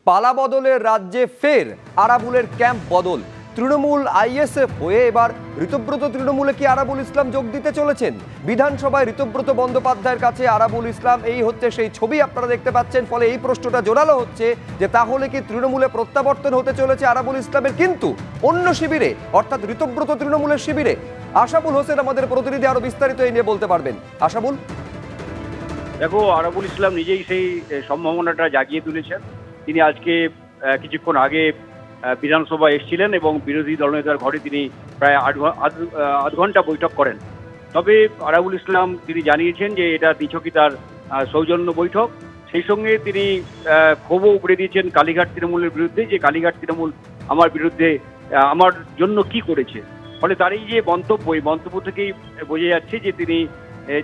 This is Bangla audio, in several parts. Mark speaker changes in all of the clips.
Speaker 1: পালা বদলের রাজ্যে ফের আরাবুলের ক্যাম্প বদল। তৃণমূল আইএসএফ হয়ে এবার ঋতব্রত তৃণমূলে কি আরাবুল ইসলাম যোগ দিতে চলেছেন? বিধানসভায় ঋতব্রত বন্দ্যোপাধ্যায়ের কাছে আরাবুল ইসলাম, এই হচ্ছে সেই ছবি আপনারা দেখতে পাচ্ছেন। ফলে এই প্রশ্নটা জোরালো হচ্ছে যে তাহলে কি তৃণমূলে প্রত্যাবর্তন হতে চলেছে আরাবুল ইসলামের? কিন্তু অন্য শিবিরে, অর্থাৎ ঋতব্রত তৃণমূলের শিবিরে আশাবুল হোসেন আমাদের প্রতিনিধি আরো বিস্তারিত এই নিয়ে বলতে পারবেন। আশাবুল,
Speaker 2: দেখো, আরাবুল ইসলাম নিজেই সেই সম্ভাবনাটা জাগিয়ে তুলেছেন। তিনি আজকে কিছুক্ষণ আগে বিধানসভা এসেছিলেন এবং বিরোধী দলনেতার ঘরে তিনি প্রায় আধ ঘন্টা বৈঠক করেন। তবে আরাবুল ইসলাম তিনি জানিয়েছেন যে এটা নিছকই তার সৌজন্য বৈঠক। সেই সঙ্গে তিনি ক্ষোভও উগড়ে দিয়েছেন কালীঘাট তৃণমূলের বিরুদ্ধে, যে কালীঘাট তৃণমূল আমার বিরুদ্ধে আমার জন্য কি করেছে। ফলে তার এই যে মন্তব্য, এই মন্তব্য থেকেই বোঝা যাচ্ছে যে তিনি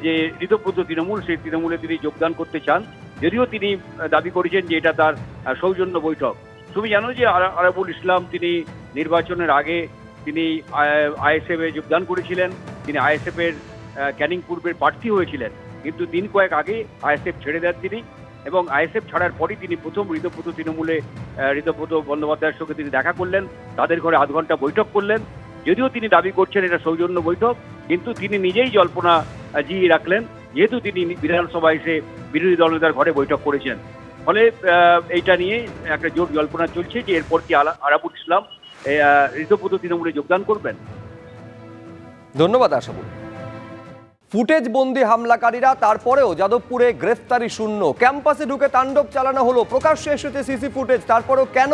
Speaker 2: যে ঋতব্রত তৃণমূল, সেই তৃণমূলে তিনি যোগদান করতে চান, যদিও তিনি দাবি করেছেন যে এটা তার সৌজন্য বৈঠক। তুমি জানো যে আরাবুল ইসলাম তিনি নির্বাচনের আগে তিনি আইএসএফে যোগদান করেছিলেন। তিনি আইএসএফ এর ক্যানিং পূর্বের প্রার্থী হয়েছিলেন, কিন্তু দিন কয়েক আগে আইএসএফ ছেড়ে দেন তিনি, এবং আইএসএফ ছাড়ার পরই তিনি প্রথম ঋতব্রত তৃণমূলে ঋতব্রত বন্দ্যোপাধ্যায়ের সঙ্গে তিনি দেখা করলেন, তাদের ঘরে আধ ঘন্টা বৈঠক করলেন। যদিও তিনি দাবি করছেন এটা সৌজন্য বৈঠক, কিন্তু তিনি নিজেই জল্পনা জিয়ে রাখলেন, যেহেতু তিনি বিধানসভায় এসে বিরোধী দলনেতার ঘরে বৈঠক করেছেন। ফলে এইটা নিয়ে একটা জোর জল্পনা চলছে যে এরপর কি আরাবুল ইসলাম ঋতব্রত তৃণমূলে যোগদান করবেন।
Speaker 1: ধন্যবাদ আশাবুল। ফুটেজ বন্দি হামলাকারীরা, তারপরেও যাদবপুরে গ্রেফতারি শূন্য। ক্যাম্পাসে ঢুকে তাণ্ডব চালানো হলো, প্রকাশ্যে এসেছে সিসি ফুটেজ, তারপরেও কেন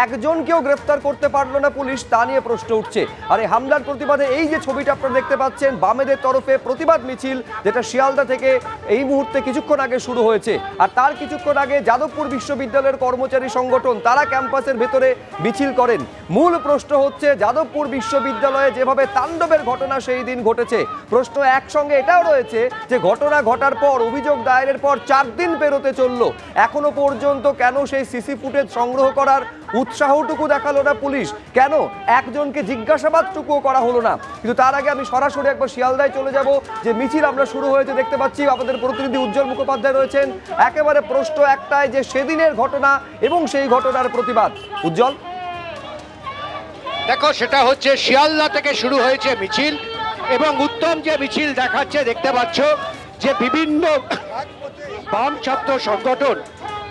Speaker 1: একজনকেও গ্রেফতার করতে পারলো না পুলিশ, তা নিয়ে প্রশ্ন উঠছে। আর এই হামলার প্রতিবাদে এই যে ছবিটা আপনারা দেখতে পাচ্ছেন, বামেদের তরফে প্রতিবাদ মিছিল, যেটা শিয়ালদা থেকে এই মুহূর্তে কিছুক্ষণ আগে শুরু হয়েছে। আর তার কিছুক্ষণ আগে যাদবপুর বিশ্ববিদ্যালয়ের কর্মচারী সংগঠন তারা ক্যাম্পাসের ভেতরে মিছিল করেন। মূল প্রশ্ন হচ্ছে যাদবপুর বিশ্ববিদ্যালয়ে যেভাবে তাণ্ডবের ঘটনা সেই দিন ঘটেছে, প্রশ্ন একসঙ্গে এটাও রয়েছে যে ঘটনা ঘটার পর, অভিযোগ দায়েরের পর 4 দিন পেরোতে চললো, এখনো পর্যন্ত কেন সেই সিসি ফুটেজ সংগ্রহ করার উৎসাহটুকু দেখালো না পুলিশ? কেন একজনকে জিজ্ঞাসাবাদটুকুও করা হলো না? কিন্তু তার আগে আমি সরাসরি একবার শিয়ালদায় চলে যাব, যে মিছিল আমরা শুরু হয়েছে দেখতে পাচ্ছি। আমাদের প্রতিনিধি উজ্জ্বল মুখোপাধ্যায় রয়েছেন। একেবারে প্রশ্ন একটাই, যে সেদিনের ঘটনা এবং সেই ঘটনার প্রতিবাদ। উজ্জ্বল,
Speaker 3: দেখো, সেটা হচ্ছে শিয়ালদা থেকে শুরু হয়েছে মিছিল, এবং উত্তম যে মিছিল দেখাচ্ছে দেখতে পাচ্ছ যে বিভিন্ন বাম ছাত্র সংগঠন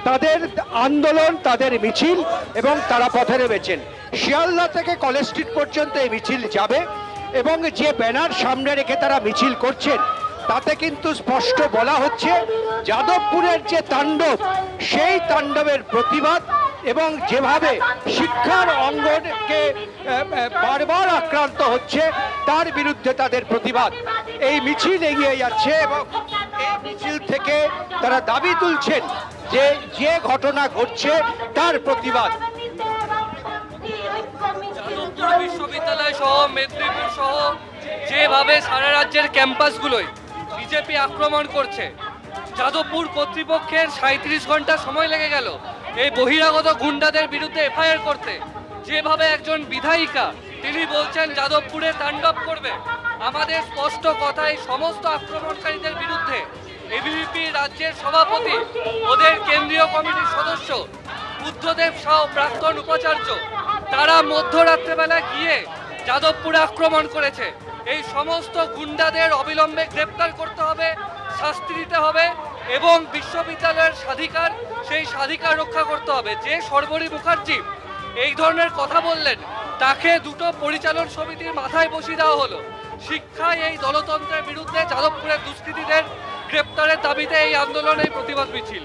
Speaker 3: তাদের আন্দোলন, তাদের মিছিল, এবং তারা পথে নেমেছেন। শিয়ালদা থেকে কলেজ স্ট্রিট পর্যন্ত এই মিছিল যাবে, এবং যে ব্যানার সামনে রেখে তারা মিছিল করছেন তাতে কিন্তু স্পষ্ট বলা হচ্ছে যাদবপুরের যে তাণ্ডব, সেই তাণ্ডবের প্রতিবাদ, এবং যেভাবে শিক্ষার অঙ্গনকে বারবার আক্রান্ত হচ্ছে তার বিরুদ্ধে তাদের প্রতিবাদ। এই মিছিল এগিয়ে যাচ্ছে, এবং এই মিছিল থেকে তারা দাবি তুলছেন যে যে ঘটনা ঘটছে তার প্রতিবাদ।
Speaker 4: যাদবপুর বিশ্ববিদ্যালয় সহ মেদিনীপুর সহ যেভাবে সারা রাজ্যের ক্যাম্পাসগুলোয় বিজেপি আক্রমণ করছে, যাদবপুর কর্তৃপক্ষের 37 ঘন্টা সময় লেগে গেল এই বহিরাগত গুন্ডাদের বিরুদ্ধে এফআইআর করতে। যেভাবে একজন বিধায়িকা তিনি বলছেন যাদবপুরে তাণ্ডব করবে, আমাদের স্পষ্ট কথাই সমস্ত আক্রমণকারীদের বিরুদ্ধে এবিভিপি রাজ্যের সভাপতি, ওদের কেন্দ্রীয় কমিটির সদস্য বুদ্ধদেব সাউ, প্রাক্তন উপাচার্য, তারা মধ্যরাত্রেবেলা গিয়ে যাদবপুরে আক্রমণ করেছে। এই সমস্ত গুন্ডাদের অবিলম্বে গ্রেপ্তার করতে হবে, শাস্তি দিতে হবে, এবং বিশ্ববিদ্যালয়ের স্বাধিকার, সেই স্বাধিকার রক্ষা করতে হবে। যে সর্বরী মুখার্জি এই ধরনের কথা বললেন, তাকে দুটো পরিচালন সমিতির মাথায় বসিয়ে দেওয়া হলো। শিক্ষায় এই দলতন্ত্রের বিরুদ্ধে যাদবপুরের দুষ্কৃতীদের গ্রেপ্তারের দাবিতে এই আন্দোলন, এই প্রতিবাদ মিছিল।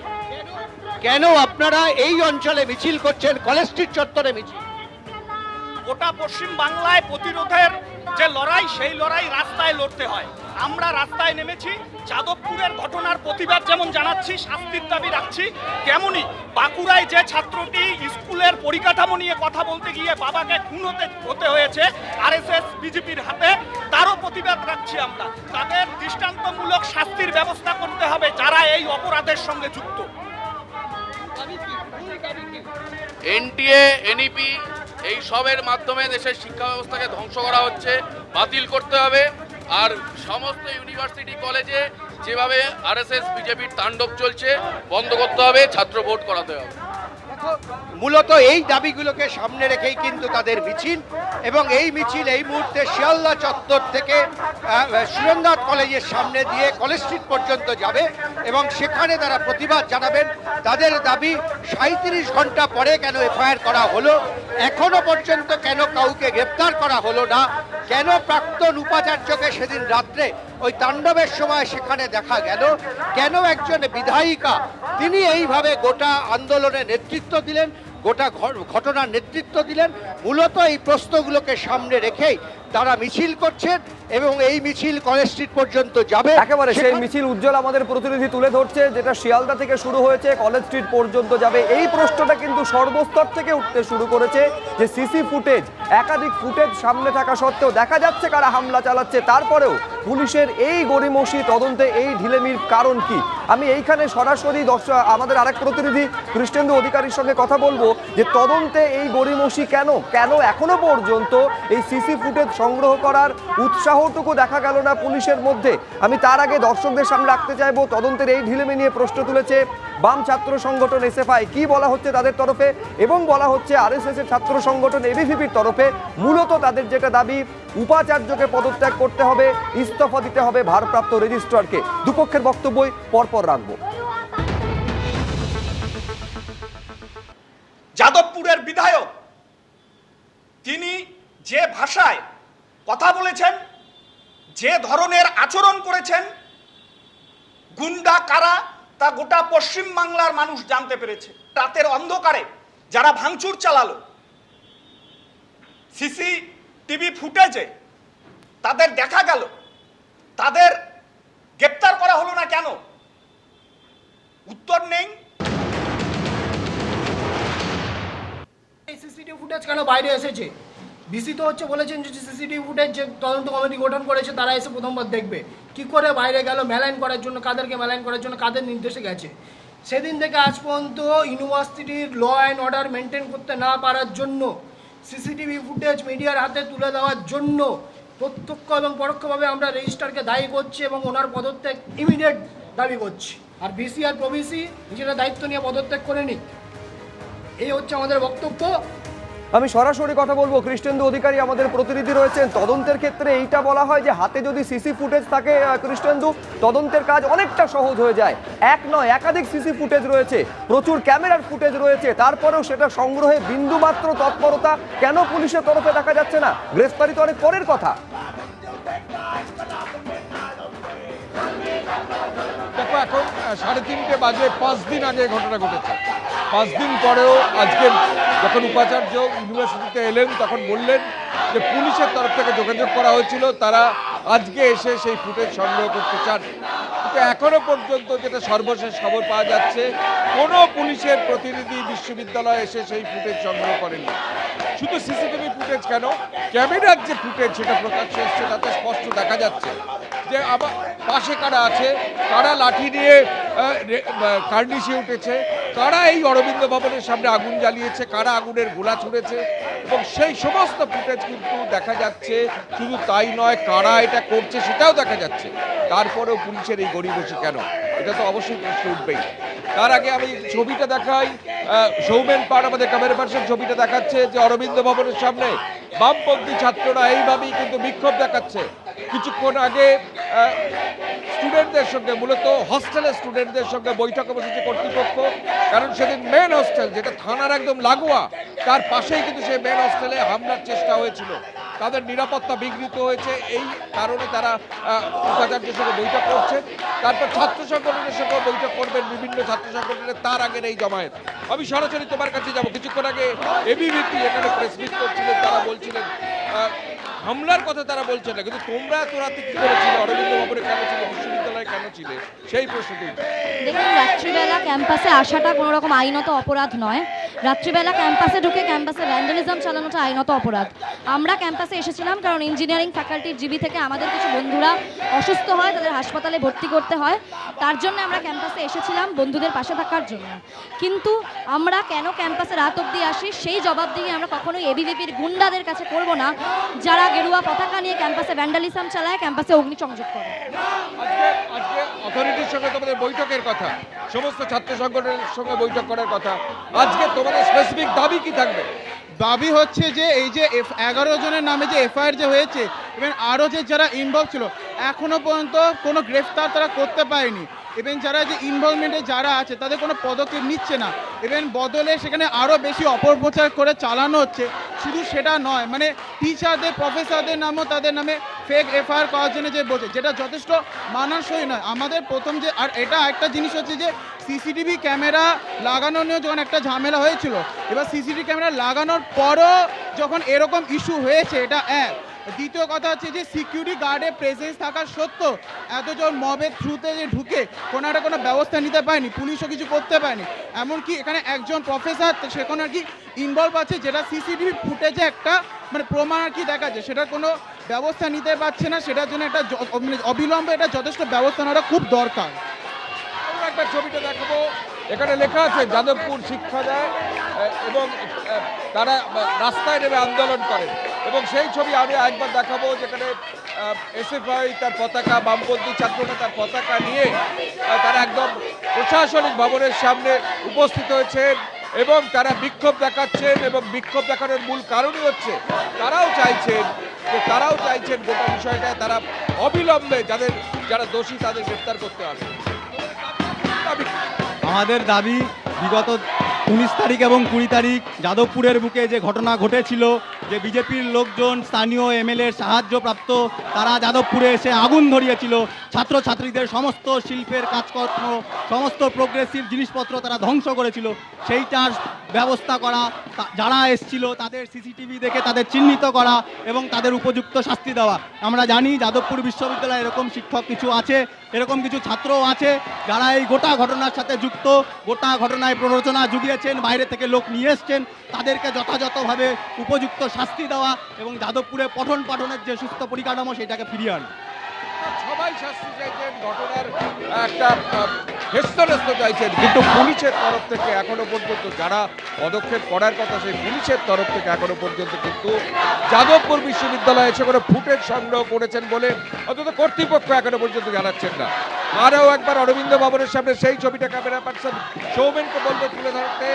Speaker 3: কেন আপনারা এই অঞ্চলে মিছিল করছেন, কলেজ স্ট্রিট চত্বরে মিছিল?
Speaker 5: গোটা পশ্চিম বাংলায় প্রতিরোধের যে লড়াই, সেই লড়াই রাস্তায় লড়তে হয়। আমরা রাস্তায় নেমেছি, যাদবপুরের ঘটনার প্রতিবাদ যেমন জানাচ্ছি, শাস্তির দাবি রাখছি, তেমনি বাঁকুড়ায় যে ছাত্রটি স্কুলের পরিকাঠামো নিয়ে কথা বলতে গিয়ে বাবাকে খুন হতে হয়েছে আরএসএস বিজেপির হাতে, তারও প্রতিবাদ রাখছি আমরা। তাদের দৃষ্টান্তমূলক শাস্তির ব্যবস্থা করতে হবে যারা এই অপরাধের সঙ্গে যুক্ত।
Speaker 6: এনটিএ, এনইপি এই সবের মাধ্যমে দেশের শিক্ষা ব্যবস্থাকে ধ্বংস করা হচ্ছে, বাতিল করতে হবে। আর সমস্ত ইউনিভার্সিটি কলেজে যেভাবে আরএসএস বিজেপির তাণ্ডব চলছে বন্ধ করতে হবে, ছাত্র ভোট করাতে হবে।
Speaker 3: দেখো, মূলত এই দাবিগুলোকে সামনে রেখেই কিন্তু তাদের মিছিল, এবং এই মিছিল এই মুহূর্তে শিয়ালদা চত্বর থেকে সুরেন্দ্রনাথ কলেজের সামনে দিয়ে কলেজ স্ট্রিট পর্যন্ত যাবে এবং সেখানে তারা প্রতিবাদ জানাবেন। তাদের দাবি 37 ঘন্টা পরে কেন এফআইআর করা হলো, এখনো পর্যন্ত কেন কাউকে গ্রেপ্তার করা হলো না, কেন প্রাক্তন উপাচার্যকে সেদিন রাত্রে ওই তাণ্ডবের সময় সেখানে দেখা গেল, কেন একজন বিধায়িকা তিনি এইভাবে গোটা আন্দোলনের নেতৃত্ব দিলেন, গোটা ঘটনার নেতৃত্ব দিলেন। মূলত এই প্রশ্নগুলোকে সামনে রেখেই তারা মিছিল করছেন এবং এই মিছিল কলেজ স্ট্রিট পর্যন্ত যাবে।
Speaker 1: একেবারে সেই মিছিল উজ্জ্বল আমাদের প্রতিনিধি তুলে ধরছে, যেটা শিয়ালদা থেকে শুরু হয়েছে কলেজ স্ট্রিট পর্যন্ত যাবে। এই প্রশ্নটা কিন্তু সর্বস্তর থেকে উঠতে শুরু করেছে যে সিসি ফুটেজ, একাধিক ফুটেজ সামনে থাকা সত্ত্বেও দেখা যাচ্ছে কারা হামলা চালাচ্ছে, তারপরেও পুলিশের এই গড়িমসি তদন্তে এই ঢিলেমির কারণ কি? আমি এইখানে সরাসরি আমাদের আরেক প্রতিনিধি কৃষ্ণেন্দু অধিকারীর সঙ্গে কথা বলবো যে তদন্তে এই গড়িমসি কেন এখনো পর্যন্ত এই সিসি ফুটেজ সংগ্রহ করার উৎসাহটুকু দেখা গেল না পুলিশের মধ্যে। আমি তার আগে দর্শকদের সামনে রাখতে চাইবো তদন্তের এই ঢিলেমি নিয়ে প্রশ্ন তুলেছে বাম ছাত্র সংগঠন এসএফআই, কি বলা হচ্ছে তাদের তরফে, এবং বলা হচ্ছে আরএসএস এর ছাত্র সংগঠন এবিভিপির তরফে। মূলত তাদের যেটা দাবি, উপাচার্যকে পদত্যাগ করতে হবে, ইস্তফা দিতে হবে ভারপ্রাপ্ত রেজিস্ট্রারকে। দুপক্ষের বক্তব্যই পরপর রাখবো।
Speaker 5: যাদবপুরের বিধায়ক তিনি যে ভাষায় কথা বলেছেন, যে ধরনের আচরণ করেছেন, গুন্ডা কারা তা গোটা পশ্চিম বাংলার মানুষ জানতে পেরেছে। রাতের অন্ধকারে যারা ভাঙচুর চালালো, সিসিটিভি ফুটেজে তাদের দেখা গেল, তাদের গ্রেপ্তার করা হলো না কেন? উত্তর নেই।
Speaker 7: সিসিটিভি ফুটেজ কেন বাইরে এসেছে? ভিসি তো বলেছেন যে সিসিটিভি ফুটেজ যে তদন্ত কমিটি গঠন করেছে তারা এসে প্রথমবার দেখবে। কি করে বাইরে গেল? মেলাইন করার জন্য কাদেরকে মেলাইন করার জন্য কাদের নির্দেশে গেছে? সেদিন থেকে আজ পর্যন্ত ইউনিভার্সিটির ল অ্যান্ড অর্ডার মেনটেন করতে না পারার জন্য, সিসিটিভি ফুটেজ মিডিয়ার হাতে তুলে দেওয়ার জন্য প্রত্যক্ষ এবং পরোক্ষভাবে আমরা রেজিস্ট্রারকে দায়ী করছি এবং ওনার পদত্যাগ ইমিডিয়েট দাবি করছি। আর ভিসি আর প্রভিসি নিজেরা দায়িত্ব নিয়ে পদত্যাগ করে নিক, এই হচ্ছে আমাদের বক্তব্য।
Speaker 1: আমি সরাসরি কথা বলবো, কৃষ্ণেন্দু অধিকারী আমাদের প্রতিনিধি রয়েছেন। তদন্তের ক্ষেত্রে এইটা বলা হয় যে হাতে যদি সিসি ফুটেজ থাকে কৃষ্ণেন্দু, তদন্তের কাজ অনেকটা সহজ হয়ে যায়। এক নয়, একাধিক সিসি ফুটেজ রয়েছে, প্রচুর ক্যামেরার ফুটেজ রয়েছে, তারপরেও সেটা সংগ্রহে বিন্দুমাত্র তৎপরতা কেন পুলিশের তরফে দেখা যাচ্ছে না? গ্রেফতারি তো অনেক পরের কথা।
Speaker 8: দেখো, এখন 3:30 বাজে, 5 দিন আগে ঘটনা ঘটেছে। 5 দিন পরেও আজকে যখন উপাচার্য ইউনিভার্সিটিতে এলেন তখন বললেন যে পুলিশের তরফ থেকে যোগাযোগ করা হয়েছিল, তারা আজকে এসে সেই ফুটেজ সংগ্রহ করতে চান। কিন্তু এখনো পর্যন্ত যেটা সর্বশেষ খবর পাওয়া যাচ্ছে, কোনো পুলিশের প্রতিনিধি বিশ্ববিদ্যালয়ে এসে সেই ফুটেজ সংগ্রহ করেনি। শুধু সিসিটিভি ফুটেজ কেন, ক্যামেরার যে ফুটেজ সেটা প্রকাশ্যে এসছে, তাতে স্পষ্ট দেখা যাচ্ছে যে আবার পাশে কারা আছে, কারা লাঠি নিয়ে কার্নিশে উঠেছে, কারা এই অরবিন্দ ভবনের সামনে আগুন জ্বালিয়েছে, কারা আগুনের গোলা ছুঁড়েছে, এবং সেই সমস্ত ফুটেজ কিন্তু দেখা যাচ্ছে। শুধু তাই নয়, কারা এটা করছে সেটাও দেখা যাচ্ছে। তারপরেও পুলিশের এই গড়িমসি কেন, এটা তো অবশ্যই প্রশ্ন উঠবেই। তার আগে আমি ছবিটা দেখাই, সৌমেন পাড় আমাদের ক্যামেরা পার্সন ছবিটা দেখাচ্ছে যে অরবিন্দ ভবনের সামনে বামপন্থী ছাত্ররা এইভাবেই কিন্তু বিক্ষোভ দেখাচ্ছে। কিছুক্ষণ আগে স্টুডেন্টদের সঙ্গে, মূলত হস্টেলের স্টুডেন্টদের সঙ্গে বৈঠকে বসেছে কর্তৃপক্ষ, কারণ সেদিন মেন হস্টেল যেটা থানার একদম লাগোয়া, তার পাশেই কিন্তু সেই মেন হস্টেলে হামলার চেষ্টা হয়েছিল। তাদের নিরাপত্তা বিঘ্নিত হয়েছে, এই কারণে তারা উপাচার্যের সঙ্গে বৈঠক করছে। তারপর ছাত্র সংগঠনের সঙ্গে বৈঠক করবেন বিভিন্ন ছাত্র সংগঠনের, তার আগের এই জমায়েত। আমি সরাসরি তোমার কাছে যাব। কিছুক্ষণ আগে এবিভিপি এখানে প্রেস মিট করছিলেন, তারা বলছিলেন হামলার কথা তারা বলছে না, কিন্তু তোরা কি করেছিলে, অরবিন্দ ভবনে কেন ছিলে, বিশ্ববিদ্যালয়ে কেন ছিলে, সেই প্রশ্ন তুলছে।
Speaker 9: দেখুন, রাত্রিবেলা ক্যাম্পাসে আসাটা কোনো রকম আইনত অপরাধ নয়। রাত্রিবেলা ক্যাম্পাসে ঢুকে ক্যাম্পাসে ভ্যান্ডালিজম চালানোটা আইনত অপরাধ। আমরা ক্যাম্পাসে এসেছিলাম কারণ ইঞ্জিনিয়ারিং ফ্যাকাল্টির জিবি থেকে আমাদের কিছু বন্ধুরা অসুস্থ হয়, তাদের হাসপাতালে ভর্তি করতে হয়, তার জন্য আমরা ক্যাম্পাসে এসেছিলাম বন্ধুদের পাশে থাকার জন্য। কিন্তু আমরা কেন ক্যাম্পাসে রাত অবধি আসি সেই জবাব দিয়ে আমরা কখনোই এবিভিপির গুন্ডাদের কাছে করব না, যারা গেরুয়া পতাকা নিয়ে ক্যাম্পাসে ভ্যান্ডালিজম চালায়, ক্যাম্পাসে অগ্নিসংযোগ করে।
Speaker 8: আজকে অথরিটির সঙ্গে তোমাদের বৈঠকের কথা, সমস্ত ছাত্র সংগঠনের সঙ্গে বৈঠক করার কথা, আজকে তোমাদের স্পেসিফিক দাবি কি থাকবে?
Speaker 10: দাবি হচ্ছে যে এই যে 11 জনের নামে যে এফআইআর যে হয়েছে এবং আরও যে যারা ইনভলভ ছিল এখনো পর্যন্ত কোনো গ্রেফতার তারা করতে পারেনি, এবং যারা যে ইনভলভমেন্টে যারা আছে তাদের কোনো পদক্ষেপ নিচ্ছে না, এবং বদলে সেখানে আরও বেশি অপপ্রচার করে চালানো হচ্ছে। শুধু সেটা নয়, মানে টিচারদের প্রফেসরদের নামও তাদের নামে ফেক এফআইআর করার জন্য যে বলছে, যেটা যথেষ্ট মানানসই নয়। আমাদের প্রথম যে আর এটা একটা জিনিস হচ্ছে যে সিসিটিভি ক্যামেরা লাগানো নিয়েও যখন একটা ঝামেলা হয়েছিল, এবার সিসিটিভি ক্যামেরা লাগানোর পরও যখন এরকম ইস্যু হয়েছে, এটা এক। দ্বিতীয় কথা হচ্ছে যে সিকিউরিটি গার্ডের প্রেজেন্স থাকা সত্ত্বেও এতজন মবের থ্রুতে যে ঢুকে কোনো ব্যবস্থা নিতে পারেনি, পুলিশও কিছু করতে পারেনি। এমনকি এখানে একজন প্রফেসর সেখানে আর কি ইনভলভ আছে, যেটা সিসিটিভি ফুটেজে একটা মানে প্রমাণ আর কি দেখাচ্ছে, সেটার কোনো ব্যবস্থা নিতে পারছে না। সেটার জন্য একটা অবিলম্বে এটা যথেষ্ট ব্যবস্থা নেওয়াটা খুব দরকার।
Speaker 8: একবার ছবিটা দেখাবো, এখানে লেখা আছে যাদবপুর শিক্ষা দেয় এবং তারা রাস্তায় নেমে আন্দোলন করেন, এবং সেই ছবি আমি একবার দেখাবো যেখানে এসএফআই তার পতাকা, বামপন্থী ছাত্ররা তার পতাকা নিয়ে তারা একদম প্রশাসনিক ভবনের সামনে উপস্থিত হয়েছেন এবং তারা বিক্ষোভ দেখাচ্ছেন, এবং বিক্ষোভ দেখানোর মূল কারণই হচ্ছে তারাও চাইছেন গোটা বিষয়টায় তারা অবিলম্বে যারা দোষী তাদের গ্রেফতার করতে হবে।
Speaker 11: আমাদের দাবি বিগত 19 তারিখ এবং 20 তারিখ যাদবপুরের বুকে যে ঘটনা ঘটেছিল, যে বিজেপির লোকজন স্থানীয় এমএলএর সাহায্যপ্রাপ্ত তারা যাদবপুরে এসে আগুন ধরিয়েছিল, ছাত্রছাত্রীদের সমস্ত শিল্পের কাজকর্ম, সমস্ত প্রোগ্রেসিভ জিনিসপত্র তারা ধ্বংস করেছিল, সেইটার ব্যবস্থা করা, যারা এসছিল তাদের সিসিটিভি দেখে তাদের চিহ্নিত করা এবং তাদের উপযুক্ত শাস্তি দেওয়া। আমরা জানি যাদবপুর বিশ্ববিদ্যালয়ে এরকম শিক্ষক কিছু আছে, এরকম কিছু ছাত্রও আছে যারা এই গোটা ঘটনার সাথে যুক্ত, গোটা ঘটনায় প্ররোচনা জুগিয়েছেন, বাইরে থেকে লোক নিয়ে এসছেন, তাদেরকে যথাযথভাবে উপযুক্ত শাস্তি দেওয়া এবং যাদবপুরে পঠন পাঠনের যে সুস্থ পরিকাঠামো সেটাকে ফিরিয়ে আনা।
Speaker 8: সবাই শাস্তি চাইছেন, ঘটনার একটা হেস্তনেস্ত চাইছেন, কিন্তু পুলিশের তরফ থেকে এখনো পর্যন্ত যারা পদক্ষেপ করার কথা সেই পুলিশের তরফ থেকে এখনো পর্যন্ত কিন্তু যাদবপুর বিশ্ববিদ্যালয়ে এসে কোনো ফুটেজ সংগ্রহ করেছেন বলে অন্তত কর্তৃপক্ষ এখনো পর্যন্ত জানাচ্ছেন না। আরও একবার অরবিন্দ ভবনের সামনে সেই ছবিটা ক্যামেরা পার্সন সৌমেনকে বলবো তুলে ধরতে,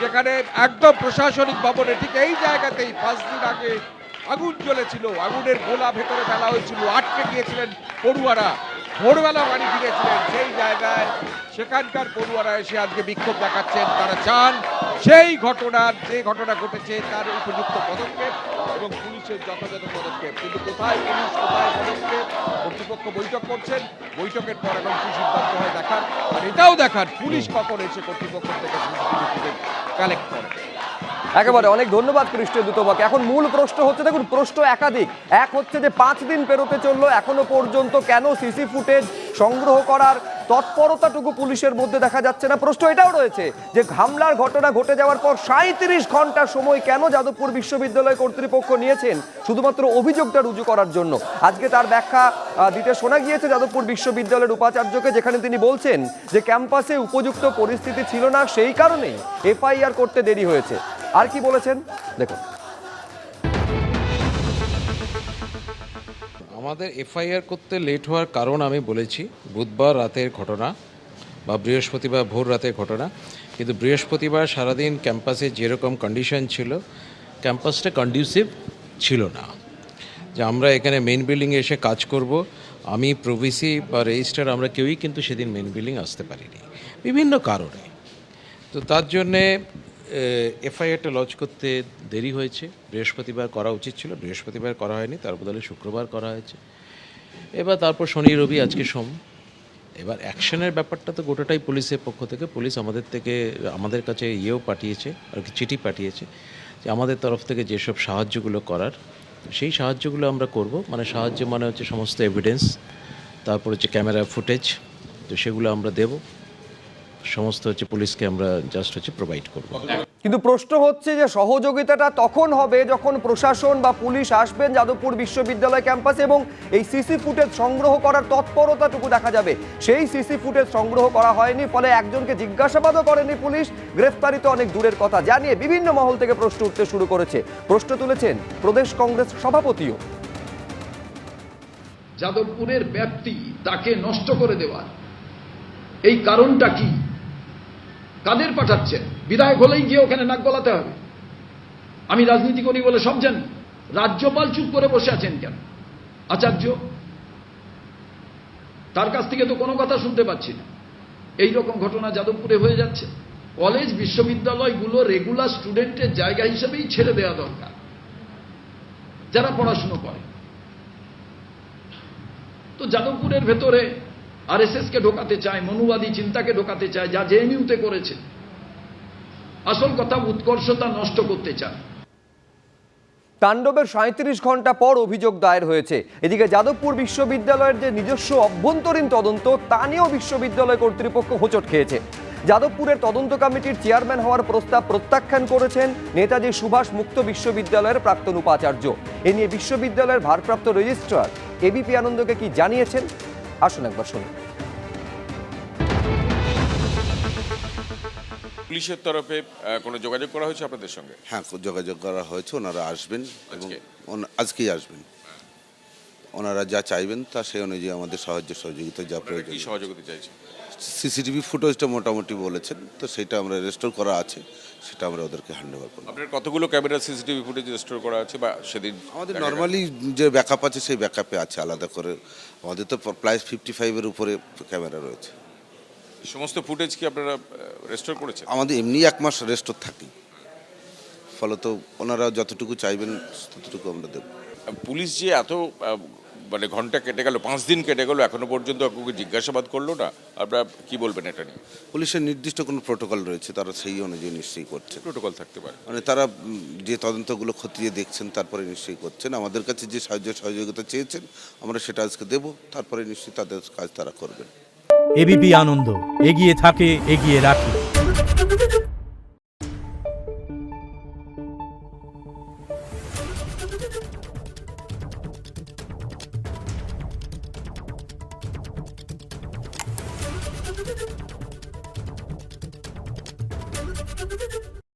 Speaker 8: যেখানে একদম প্রশাসনিক ভবনে ঠিক এই জায়গাতেই 5 দিন আগে আগুন জ্বলেছিল, আগুনের গোলা ভেতরে ফেলা হয়েছিল, আটকে গিয়েছিলেন পড়ুয়ারা, ভোরবেলা বাড়ি ফিরেছিলেন, সেই জায়গায় সেখানকার পড়ুয়ারা এসে আজকে বিক্ষোভ দেখাচ্ছেন। তারা চান সেই যে ঘটনা ঘটেছে তার উপযুক্ত পদক্ষেপ এবং পুলিশের যথাযথ পদক্ষেপ। কিন্তু কোথায় পুলিশ, কোথায় পদক্ষেপ? কর্তৃপক্ষ বৈঠক করছেন, বৈঠকের পর এখন কি সিদ্ধান্ত হয় দেখার, আর এটাও দেখার পুলিশ কখন এসে কর্তৃপক্ষ থেকে কালেক্ট করে।
Speaker 1: একেবারে অনেক ধন্যবাদ কৃষ্ণ দূতবাকে। এখন মূল প্রশ্ন হচ্ছে, দেখুন প্রশ্ন একাধিক। এক হচ্ছে যে 5 দিন পেরোতে চললো, এখনো পর্যন্ত কেন সিসি ফুটেজ সংগ্রহ করার তৎপরতাটুকু পুলিশের মধ্যে দেখা যাচ্ছে না। প্রশ্ন এটাও রয়েছে যে হামলার ঘটনা ঘটে যাওয়ার পর 37 ঘন্টা সময় কেন যাদবপুর বিশ্ববিদ্যালয় কর্তৃপক্ষ নিয়েছেন শুধুমাত্র অভিযোগটা রুজু করার জন্য। আজকে তার ব্যাখ্যা দিতে শোনা গিয়েছে যাদবপুর বিশ্ববিদ্যালয়ের উপাচার্যকে, যেখানে তিনি বলছেন যে ক্যাম্পাসে উপযুক্ত পরিস্থিতি ছিল না, সেই কারণেই এফআইআর করতে দেরি হয়েছে। আর কি বলেছেন দেখুন।
Speaker 12: আমাদের এফআইআর করতে লেট হওয়ার কারণ আমি বলেছি বুধবার রাতের ঘটনা বা বৃহস্পতিবার ভোর রাতের ঘটনা, কিন্তু বৃহস্পতিবার সারাদিন ক্যাম্পাসে যেরকম কন্ডিশন ছিল ক্যাম্পাসটা কন্ডিউসিভ ছিল না, যে আমরা এখানে মেইন বিল্ডিংয়ে এসে কাজ করব। আমি প্রভিসি বা রেজিস্ট্রার আমরা কেউই কিন্তু সেদিন মেইন বিল্ডিং আসতে পারিনি বিভিন্ন কারণে। তো তার জন্যে এফআইআরটা লঞ্চ করতে দেরি হয়েছে। বৃহস্পতিবার করা উচিত ছিল, বৃহস্পতিবার করা হয়নি, তার বদলে শুক্রবার করা হয়েছে। এবার তারপর শনি রবি আজকে সোম। এবার অ্যাকশনের ব্যাপারটা তো গোটাটাই পুলিশের পক্ষ থেকে, পুলিশ আমাদের কাছে পাঠিয়েছে আর কি, চিঠি পাঠিয়েছে যে আমাদের তরফ থেকে যেসব সাহায্যগুলো করার সেই সাহায্যগুলো আমরা করব। মানে সাহায্য মানে হচ্ছে সমস্ত এভিডেন্স, তারপর হচ্ছে ক্যামেরা ফুটেজ, তো সেগুলো আমরা দেব, সমস্ত হচ্ছে পুলিশকে আমরা জাস্ট হচ্ছে প্রোভাইড করব।
Speaker 1: কিন্তু প্রশ্ন হচ্ছে যে সহযোগিতাটা তখন হবে যখন প্রশাসন বা পুলিশ আসবেন যাদবপুর বিশ্ববিদ্যালয় ক্যাম্পাসে এবং এই সিসি ফুটেজ সংগ্রহ করার তৎপরতাটুকু দেখা যাবে। সেই সিসি ফুটেজ সংগ্রহ করা হয়নি, ফলে একজনকে জিজ্ঞাসাবাদও করেনি পুলিশ, গ্রেফতারি তো অনেক দূরের কথা। জানিয়ে বিভিন্ন মহল থেকে প্রশ্ন উঠতে শুরু করেছে। প্রশ্ন তুলেছেন প্রদেশ কংগ্রেস সভাপতিও।
Speaker 13: যাদবপুরের ব্যাপ্তি তাকে নষ্ট করে দেওয়ার এই কারণটা কি? কাদের পাঠাচ্ছেন? বিধায়ক হলেই গিয়ে ওখানে নাক গলাতে হবে? আমি রাজনীতি করি বলে সব জানি। রাজ্যপাল চুপ করে বসে আছেন কেন? আচার্য, তার কাছ থেকে তো কোনো কথা শুনতে পাচ্ছি না। এই রকম ঘটনা যাদবপুরে হয়ে যাচ্ছে। কলেজ বিশ্ববিদ্যালয়গুলো রেগুলার স্টুডেন্টের জায়গা হিসেবেই ছেড়ে দেওয়া দরকার, যারা পড়াশুনো করে। তো যাদবপুরের ভেতরে আরএসএসকে ঢোকাতে চায়, মনুবাদী চিন্তাকে ঢোকাতে চায়, যা জেএনইউতে করেছে। আসল কথা, উৎকর্ষতা নষ্ট করতে চায়।
Speaker 1: তাণ্ডবের 37 ঘন্টা পর অভিযোগ দায়ের হয়েছে। এদিকে যাদবপুর বিশ্ববিদ্যালয়ের যে নিজস্ব অভ্যন্তরীণ তদন্ত, তা নিয়েও বিশ্ববিদ্যালয় কর্তৃপক্ষ হোঁচট খেয়েছে। যাদবপুরের তদন্ত কমিটির চেয়ারম্যান হওয়ার প্রস্তাব প্রত্যাখ্যান করেছেন নেতাজি সুভাষ মুক্ত বিশ্ববিদ্যালয়ের প্রাক্তন উপাচার্য। এ নিয়ে বিশ্ববিদ্যালয়ের ভারপ্রাপ্ত রেজিস্ট্রার এবিপি আনন্দকে কি জানিয়েছেন, আসুন একবার শুনুন।
Speaker 14: পুলিশের তরফে কোনো যোগাযোগ করা হয়েছে আপনাদের সঙ্গে?
Speaker 15: হ্যাঁ, যোগাযোগ করা হয়েছে। ওনারা আসবেন এবং আজকেই আসবেন। ওনারা যা চাইবেন তা সেই অনুযায়ী আমাদের সাহায্য সহযোগিতা যা প্রয়োজন।
Speaker 14: কি সহযোগিতা চাইছে?
Speaker 15: সিসিটিভি ফুটেজটা মোটামুটি বলেছেন, তো সেটা আমরা রেস্টোর করা আছে, সেটা আমরা ওদেরকে হ্যান্ড ওভার করব।
Speaker 14: আপনার কতগুলো ক্যামেরা সিসিটিভি ফুটেজ রেস্টোর করা আছে বা সেদিন?
Speaker 15: আমাদের নর্মালি যে ব্যাকআপ আছে সেই ব্যাকআপে আছে আলাদা করে। আমাদের তো প্রায় 55-এর উপরে ক্যামেরা রয়েছে।
Speaker 14: সমস্ত ফুটেজ কি আপনারা রেস্টোর করেছেন?
Speaker 15: আমাদের এমনি 1 মাস রেস্টোর থাকি, ফলত ওনারা যতটুকু চাইবেন ততটুকু আমরা দেব।
Speaker 14: পুলিশ যে এত মানে ঘন্টা কেটে গেল, 5 দিন কেটে গেল, এখনো পর্যন্ত কাউকে জিজ্ঞাসাবাদ করলো না, আপনারা কি বলবেন এটা নিয়ে?
Speaker 15: পুলিশের নির্দিষ্ট কোনো প্রোটোকল রয়েছে, তারা সেই অনুযায়ী নিশ্চয়ই করছে।
Speaker 14: প্রোটোকল থাকতে পারে,
Speaker 15: মানে তারা যে তদন্তগুলো খতিয়ে দেখছেন তারপরে নিশ্চয়ই করছেন। আমাদের কাছে যে সাহায্য সহযোগিতা চেয়েছেন আমরা সেটা আজকে দেব, তারপরে নিশ্চয়ই তাদের কাজ তারা করবেন।
Speaker 16: এবিপি আনন্দ, এগিয়ে থাকে, এগিয়ে রাখে।